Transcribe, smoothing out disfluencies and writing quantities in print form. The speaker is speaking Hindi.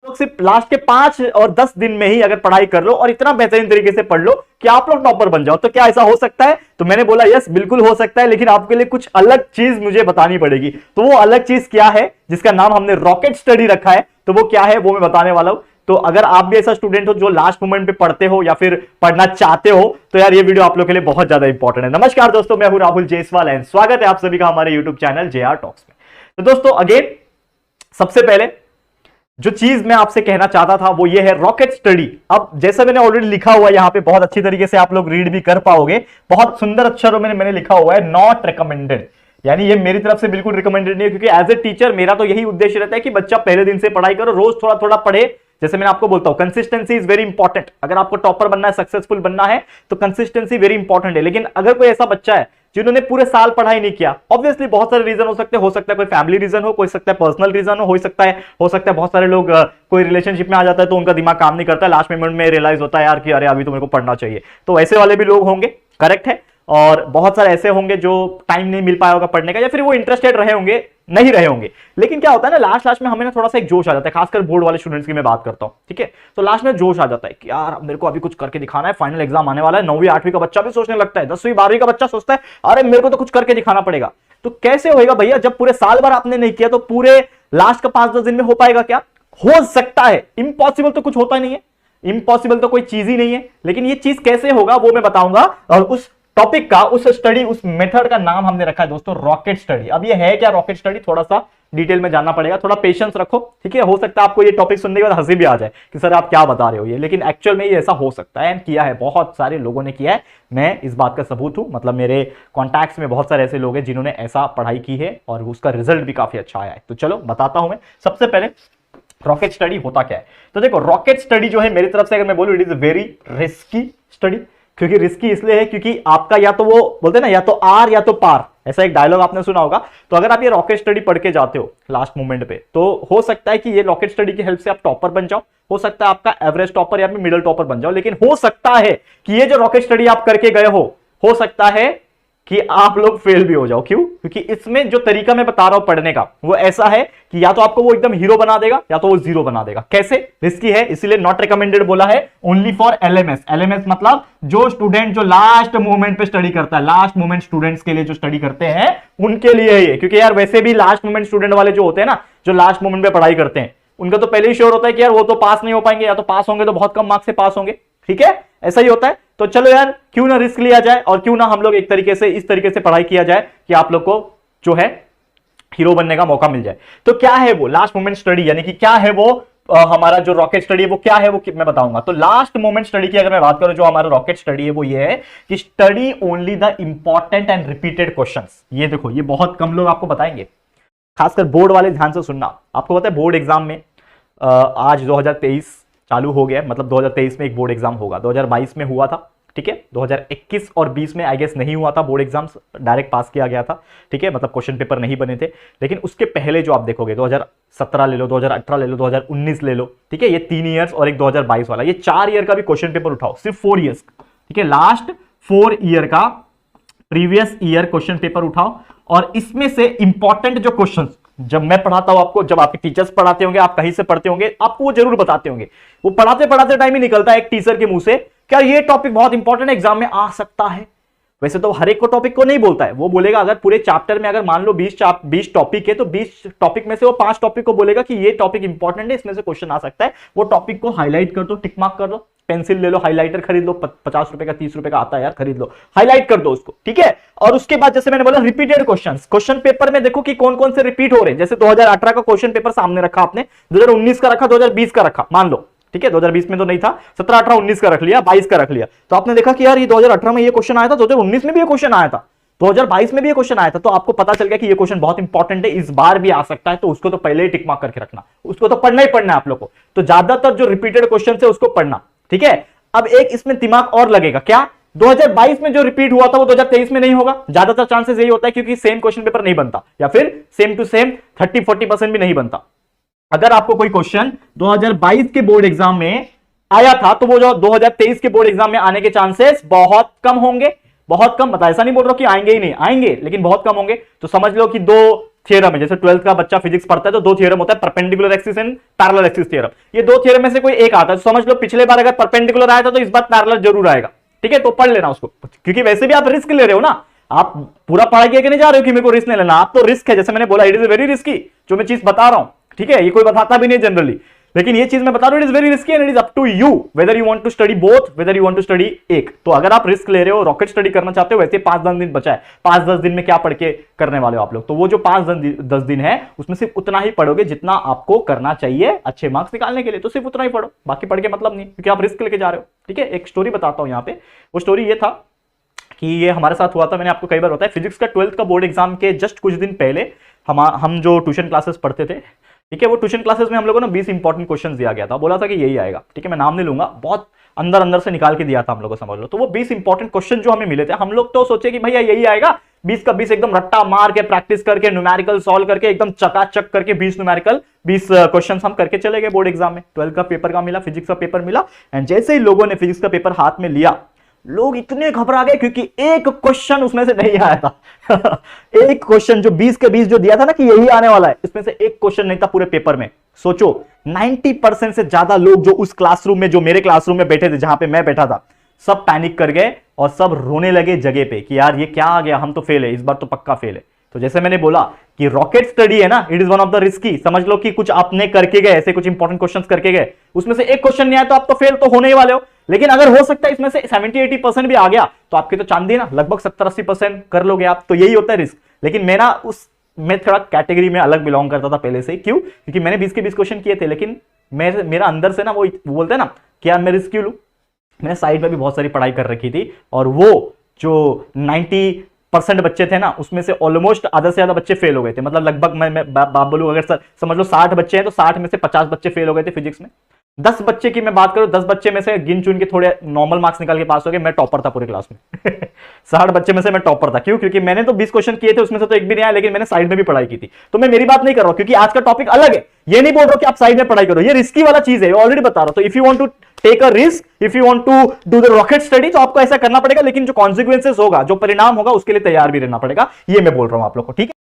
लोग सिर्फ लास्ट के 5 और 10 दिन में ही अगर पढ़ाई कर लो और इतना बेहतरीन तरीके से पढ़ लो कि आप लोग टॉपर बन जाओ। तो क्या ऐसा हो सकता है? तो मैंने बोला यस, बिल्कुल हो सकता है, लेकिन आपके लिए कुछ अलग चीज मुझे बतानी पड़ेगी। तो वो अलग चीज क्या है जिसका नाम हमने रॉकेट स्टडी रखा है, तो वो क्या है वो मैं बताने वाला हूं। तो अगर आप भी ऐसा स्टूडेंट हो जो लास्ट मोमेंट पे पढ़ते हो या फिर पढ़ना चाहते हो, तो यार ये वीडियो आप लोग के लिए बहुत ज्यादा इंपॉर्टेंट है। नमस्कार दोस्तों, मैं हूं राहुल जायसवाल एंड स्वागत है आप सभी का हमारे यूट्यूब चैनल JR टॉक्स में। तो दोस्तों अगेन सबसे पहले जो चीज मैं आपसे कहना चाहता था वो ये है रॉकेट स्टडी। अब जैसा मैंने ऑलरेडी लिखा हुआ है यहां पे, बहुत अच्छी तरीके से आप लोग रीड भी कर पाओगे, बहुत सुंदर अक्षरों में मैंने लिखा हुआ है नॉट रिकमेंडेड, यानी ये मेरी तरफ से बिल्कुल रिकमेंडेड नहीं है, क्योंकि एज ए टीचर मेरा तो यही उद्देश्य रहता है कि बच्चा पहले दिन से पढ़ाई करो, रोज थोड़ा थोड़ा पढ़े। जैसे मैंने आपको बोलता हूं कंसिस्टेंसी इज वेरी इंपॉर्टेंट। अगर आपको टॉपर बनना है, सक्सेसफुल बनना है, तो कंसिस्टेंसी वेरी इंपॉर्टेंट है। लेकिन अगर कोई ऐसा बच्चा है जिन्होंने पूरे साल पढ़ाई नहीं किया, ऑब्वियसली बहुत सारे रीजन हो सकते हैं। हो सकता है कोई फैमिली रीजन हो सकता है पर्सनल रीजन हो सकता है बहुत सारे लोग कोई रिलेशनशिप में आ जाता है तो उनका दिमाग काम नहीं करता है, लास्ट मोमेंट में रियलाइज होता है यार कि अरे अभी तो मेरे को पढ़ना चाहिए। तो ऐसे वाले भी लोग होंगे, करेक्ट है। और बहुत सारे ऐसे होंगे जो टाइम नहीं मिल पाया होगा पढ़ने का, या फिर वो इंटरेस्टेड रहे होंगे, नहीं रहे होंगे। लेकिन क्या होता है ना, लास्ट में हमें ना थोड़ा सा एक जोश आ जाता है, खासकर बोर्ड वाले स्टूडेंट्स की मैं बात करता हूं, ठीक है। तो लास्ट में जोश आ जाता है कि यार मेरे को अभी कुछ करके दिखाना है, फाइनल एग्जाम आने वाला है। 9वीं 8वीं का बच्चा भी सोचने लगता है, 10वीं 12वीं का बच्चा सोचता है अरे मेरे को तो कुछ करके दिखाना पड़ेगा। तो कैसे होएगा भैया, जब पूरे साल भर आपने नहीं किया तो पूरे लास्ट का 5-10 दिन में हो पाएगा क्या? हो सकता है, इम्पॉसिबल तो कुछ होता नहीं है, इम्पॉसिबल तो कोई चीज ही नहीं है। लेकिन ये चीज कैसे होगा वो मैं बताऊंगा, और उस टॉपिक का, उस स्टडी, उस मेथड का नाम हमने रखा है दोस्तों रॉकेट स्टडी। अब ये है क्या रॉकेट स्टडी, थोड़ा सा डिटेल में जानना पड़ेगा, थोड़ा पेशेंस रखो, ठीक है। हो सकता है आपको ये टॉपिक सुनने के बाद हंसी भी आ जाए कि सर आप क्या बता रहे हो ये, लेकिन एक्चुअल में ये ऐसा हो सकता है, एंड किया है, बहुत सारे लोगों ने किया है। मैं इस बात का सबूत हूं, मतलब मेरे कॉन्टैक्ट्स में बहुत सारे ऐसे लोग हैं जिन्होंने ऐसा पढ़ाई की है और उसका रिजल्ट भी काफी अच्छा आया है। तो चलो बताता हूं मैं। सबसे पहले रॉकेट स्टडी होता क्या है, तो देखो रॉकेट स्टडी जो है मेरी तरफ से अगर मैं बोलूं, it is a very risky study. क्योंकि रिस्की इसलिए है क्योंकि आपका या तो वो बोलते हैं ना, या तो आर या तो पार, ऐसा एक डायलॉग आपने सुना होगा। तो अगर आप ये रॉकेट स्टडी पढ़ के जाते हो लास्ट मोमेंट पे, तो हो सकता है कि ये रॉकेट स्टडी की हेल्प से आप टॉपर बन जाओ, हो सकता है आपका एवरेज टॉपर या फिर मिडिल टॉपर बन जाओ। लेकिन हो सकता है कि ये जो रॉकेट स्टडी आप करके गए हो सकता है कि आप लोग फेल भी हो जाओ। क्यों? क्योंकि इसमें जो तरीका मैं बता रहा हूं पढ़ने का वो ऐसा है कि या तो आपको वो एकदम हीरो बना देगा या तो वो जीरो बना देगा। कैसे? रिस्की है, इसीलिए नॉट रिकमेंडेड बोला है, ओनली फॉर LMS। LMS मतलब जो स्टूडेंट जो लास्ट मोमेंट पे स्टडी करता है, लास्ट मोमेंट स्टूडेंट्स के लिए जो स्टडी करते हैं उनके लिए ये। क्योंकि यार वैसे भी लास्ट मोमेंट स्टूडेंट वाले जो होते हैं ना, जो लास्ट मोमेंट पे पढ़ाई करते हैं, उनका तो पहले ही श्योर होता है कि यार वो तो पास नहीं हो पाएंगे, या तो पास होंगे तो बहुत कम मार्क्स से पास होंगे, ठीक है, ऐसा ही होता है। तो चलो यार क्यों ना रिस्क लिया जाए और क्यों ना हम लोग एक तरीके से, इस तरीके से पढ़ाई किया जाए कि आप लोग को जो है हीरो बनने का मौका मिल जाए। तो क्या है वो लास्ट मोमेंट स्टडी, यानी कि क्या है वो हमारा जो रॉकेट स्टडी है वो क्या है, वो मैं बताऊंगा। तो लास्ट मोमेंट स्टडी की अगर मैं बात करूं, जो हमारा रॉकेट स्टडी है वो ये है कि study only the important and repeated questions. ये देखो, ये बहुत कम लोग आपको बताएंगे, खासकर बोर्ड वाले ध्यान से सुनना। आपको पता है बोर्ड एग्जाम में आज 2023 चालू हो गया, मतलब 2023 में एक बोर्ड एग्जाम होगा, 2022 में हुआ था, ठीक है। 2021 और 20 में आई गेस नहीं हुआ था बोर्ड एग्जाम्स, डायरेक्ट पास किया गया था, ठीक है, मतलब क्वेश्चन पेपर नहीं बने थे। लेकिन उसके पहले जो आप देखोगे 2017 ले लो, 2018 ले लो, 2019 ले लो, ठीक है, ये 3 ईयर्स और एक 2022 वाला, ये 4 ईयर का भी क्वेश्चन पेपर उठाओ, सिर्फ 4 ईयर्स, ठीक है, लास्ट 4 ईयर का प्रीवियस ईयर क्वेश्चन पेपर उठाओ, और इसमें से इंपॉर्टेंट जो क्वेश्चन, जब मैं पढ़ाता हूं आपको, जब आपके टीचर्स पढ़ाते होंगे, आप कहीं से पढ़ते होंगे, आपको वो जरूर बताते होंगे, वो पढ़ाते पढ़ाते टाइम ही निकलता है एक टीचर के मुंह से, क्या ये टॉपिक बहुत इंपॉर्टेंट एग्जाम में आ सकता है। वैसे तो हर एक को टॉपिक को नहीं बोलता है, वो बोलेगा अगर पूरे चैप्टर में अगर मान लो 20 टॉपिक है तो 20 टॉपिक में से वो 5 टॉपिक को बोलेगा कि ये टॉपिक इंपॉर्टेंट है, इसमें से क्वेश्चन आ सकता है। वो टॉपिक को हाईलाइट कर दो, टिक मार्क कर दो, पेंसिल ले लो, हाइलाइटर खरीद लो, 50 रुपए का 30 रुपए का आता है यार, खरीद लो, हाईलाइट कर दो उसको, ठीक है। और उसके बाद जैसे मैंने बोला रिपीटेड क्वेश्चंस, क्वेश्चन पेपर में देखो कि कौन कौन से रिपीट हो रहे हैं। जैसे 2018 का क्वेश्चन पेपर सामने रखा आपने, 2019 का रखा, 2020 का रखा, मान लो, ठीक है, 2020 में तो नहीं था, 17, 18, 19 का रख लिया, 22 का रख लिया, तो आपने देखा कि यार ये 2018 में ये क्वेश्चन आया था, 2019 में भी ये क्वेश्चन आया था, 2022 में भी ये क्वेश्चन आया था, तो आपको पता चल गया कि ये क्वेश्चन बहुत इंपॉर्टेंट है, इस बार भी आ सकता है, तो उसको तो पहले ही टिक मार्क करके रखना, उसको तो पढ़ना ही पढ़ना है आप लोग को। तो ज्यादातर जो रिपीटेड क्वेश्चन है उसको पढ़ना, ठीक है। अब एक इसमें दिमाग और लगेगा, क्या 2022 में जो रिपीट हुआ था वो 2023 में नहीं होगा? ज्यादातर चांसेस यही होता है क्योंकि सेम क्वेश्चन पेपर नहीं बनता, या फिर सेम टू सेम 30-40% भी नहीं बनता। अगर आपको कोई क्वेश्चन 2022 के बोर्ड एग्जाम में आया था तो वो जो 2023 के बोर्ड एग्जाम में आने के चांसेस बहुत कम होंगे, बहुत कम, बता ऐसा नहीं बोल रहा कि आएंगे ही नहीं, आएंगे लेकिन बहुत कम होंगे। तो समझ लो कि 2 थ्योरम है, जैसे 12th का बच्चा फिजिक्स पढ़ता है तो दो थ्योरम होता है, perpendicular axis and parallel axis theorem. ये दो थ्योरम में से कोई एक आता है, तो समझ लो पिछले बार अगर परपेंडिकुलर आया था तो इस बार पैरेलल जरूर आएगा, ठीक है, तो पढ़ लेना उसको, क्योंकि वैसे भी आप रिस्क ले रहे हो ना, आप पूरा पढ़ाई के नहीं जा रहे हो कि मेरे को रिस्क नहीं लेना, आप तो रिस्क है, जैसे मैंने बोला इट इज वेरी रिस्की, जो मैं चीज बता रहा हूं, ठीक है, ये कोई बताता भी नहीं जनरली, लेकिन ये चीज मैं बता रहा हूं, it is very risky and it is up to you whether you want to study both, whether you want to study एक। तो अगर आप रिस्क ले रहे हो, रॉकेट स्टडी करना चाहते हो, वैसे 5-10 दिन बचा है, 5-10 दिन में क्या पढ़ के करने वाले हो आप लोग, तो वो जो 5-10 दिन है उसमें सिर्फ उतना ही पढ़ोगे जितना आपको करना चाहिए अच्छे मार्क्स निकालने के लिए, तो सिर्फ उतना ही पढ़ो, बाकी पढ़ के मतलब नहीं, क्योंकि आप रिस्क लेके जा रहे हो, ठीक है। एक स्टोरी बताता हूं यहाँ पे, वो स्टोरी ये था कि ये हमारे साथ हुआ था, मैंने आपको कई बार बताया, फिजिक्स का 12th का बोर्ड एग्जाम के जस्ट कुछ दिन पहले हम जो ट्यूशन क्लासेस पढ़ते थे, ठीक है, वो ट्यूशन क्लासेस में हम लोगों ने 20 इंपॉर्टेंट क्वेश्चंस दिया गया था, बोला था कि यही आएगा, ठीक है, मैं नाम नहीं लूंगा, बहुत अंदर अंदर से निकाल के दिया था हम लोगों को, समझ लो। तो वो 20 इंपॉर्टेंट क्वेश्चन जो हमें मिले थे, हम लोग तो सोचे कि भैया यही आएगा, 20 का 20 एकदम रट्टा मार के प्रैक्टिस करके न्यूमेरिकल सॉल्व करके एकदम चकाचक करके 20 न्यूमेरिकल 20 क्वेश्चन हम करके चले गए बोर्ड एग्जाम में। 12 का पेपर का मिला, फिजिक्स का पेपर मिला, एंड जैसे ही लोगों ने फिजिक्स का पेपर हाथ में लिया, लोग इतने घबरा गए क्योंकि एक क्वेश्चन उसमें से नहीं आया था एक क्वेश्चन जो 20 के 20 जो दिया था ना कि यही आने वाला है, इसमें से एक क्वेश्चन नहीं था पूरे पेपर में। सोचो 90% से ज्यादा लोग जो उस क्लासरूम में, जो मेरे क्लासरूम में बैठे थे, जहां पे मैं बैठा था, सब पैनिक कर गए और सब रोने लगे जगह पे कि यार ये क्या आ गया, हम तो फेल है, इस बार तो पक्का फेल है। तो जैसे मैंने बोला कि रॉकेट स्टडी है ना, it is one of the risky, समझ लो कि कुछ आपने करके गए, ऐसे कुछ इंपॉर्टेंट क्वेश्चंस करके गए, उसमें से एक क्वेश्चन नहीं आया तो आप तो फेल तो होने ही वाले हो, लेकिन अगर हो सकता है इसमें से 70-80% भी आ गया तो आपकी तो चांदी ना, लगभग 70-80% कर लोगे आप, तो यही होता है रिस्क। लेकिन मैं थोड़ा कैटेगरी में अलग बिलोंग करता था पहले से ही, क्यों, क्योंकि मैंने 20 के 20 क्वेश्चन किए थे, लेकिन मेरा अंदर से ना वो बोलते हैं ना कि यार मैं रिस्क क्यों लूं, मैंने साइड में भी बहुत सारी पढ़ाई कर रखी थी, और वो जो 90% बच्चे थे ना, उसमें से ऑलमोस्ट आधा से ज्यादा बच्चे फेल हो गए थे, मतलब लगभग मैं बात बोलूं, अगर समझ लो 60 बच्चे हैं तो 60 में से 50 बच्चे फेल हो गए थे फिजिक्स में। 10 बच्चे की मैं बात करूं, 10 बच्चे में से गिन चुन के थोड़े नॉर्मल मार्क्स निकाल के पास हो गए, मैं टॉपर था पूरे क्लास में 60 बच्चे में से मैं टॉपर था, क्यों, क्योंकि मैंने तो 20 क्वेश्चन किए थे, उसमें से तो एक भी नहीं आया, लेकिन मैंने साइड में भी पढ़ाई की थी। तो मैं मेरी बात नहीं कर रहा हूं, क्योंकि आज का टॉपिक अलग है, ये नहीं बोल रहा हूं कि आप साइड में पढ़ाई करो, ये रिस्की वाला चीज है, ऑलरेडी बता रहा हूं। तो if you want to take a risk, if you want to do the rocket study, तो आपको ऐसा करना पड़ेगा, लेकिन जो कॉन्सिक्वेंसेस होगा, जो परिणाम होगा, उसके लिए तैयार भी रहना पड़ेगा, ये मैं बोल रहा हूं आप लोग को, ठीक है।